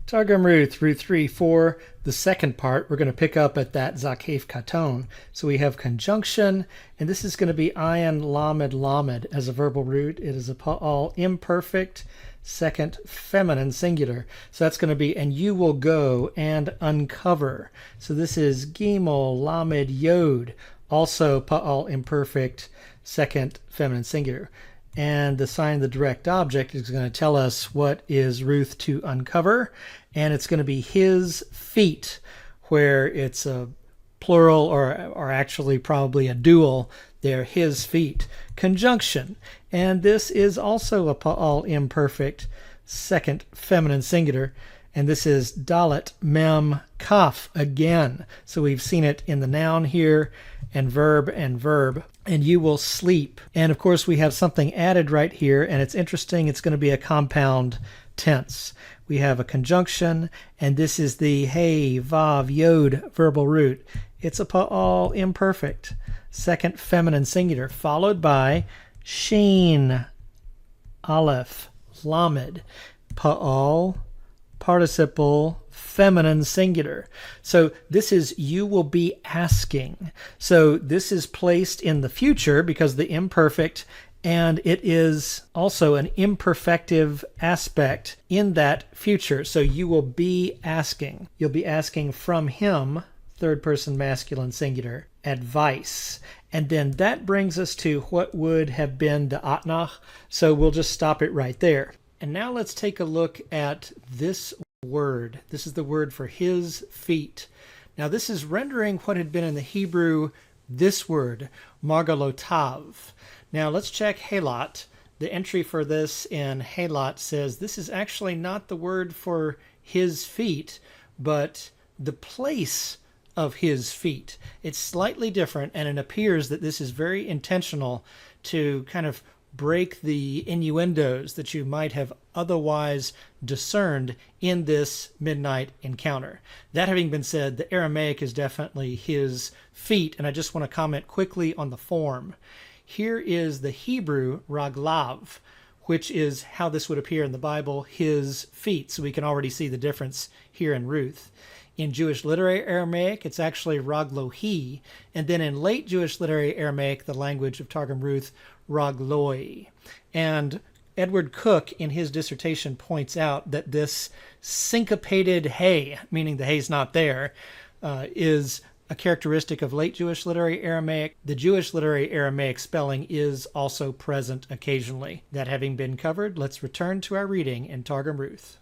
Targum Ruth, Ruth 3, 4, the second part, we're going to pick up at that Zakef Katon. So we have conjunction, and this is going to be ayin lamed lamed as a verbal root. It is a pa'al imperfect, second feminine singular. So that's going to be, and you will go and uncover. So this is gimel lamed yod, also pa'al imperfect, second feminine singular. And the sign of the direct object is going to tell us what is Ruth to uncover, and it's going to be his feet, where it's a plural or actually probably a dual. They're his feet. Conjunction, and this is also a pa'al imperfect, second feminine singular, and this is dalet mem kaf again. So we've seen it in the noun here, and verb, and you will sleep. And of course we have something added right here, and it's interesting. It's going to be a compound tense. We have a conjunction, and this is the hey, vav, yod verbal root. It's a pa'al imperfect, second feminine singular, followed by sheen, aleph, lamed, pa'al participle feminine singular. So this is you will be asking. So this is placed in the future because the imperfect, and it is also an imperfective aspect in that future. So you will be asking. You'll be asking from him, third person masculine singular, advice. And then that brings us to what would have been the atnach. So we'll just stop it right there. And now let's take a look at this word. This is the word for his feet. Now this is rendering what had been in the Hebrew this word, margalotav. Now let's check halot. The entry for this in halot says this is actually not the word for his feet, but the place of his feet. It's slightly different, and it appears that this is very intentional to kind of break the innuendos that you might have otherwise discerned in this midnight encounter. That having been said, the Aramaic is definitely his feet, and I just want to comment quickly on the form. Here is the Hebrew raglav, which is how this would appear in the Bible, his feet. So we can already see the difference here in Ruth. In Jewish literary Aramaic, it's actually raglohi, and then in late Jewish literary Aramaic, the language of Targum Ruth, ragloi. And Edward Cook, in his dissertation, points out that this syncopated hey, meaning the hey's not there, is a characteristic of late Jewish literary Aramaic. The Jewish literary Aramaic spelling is also present occasionally. That having been covered, let's return to our reading in Targum Ruth.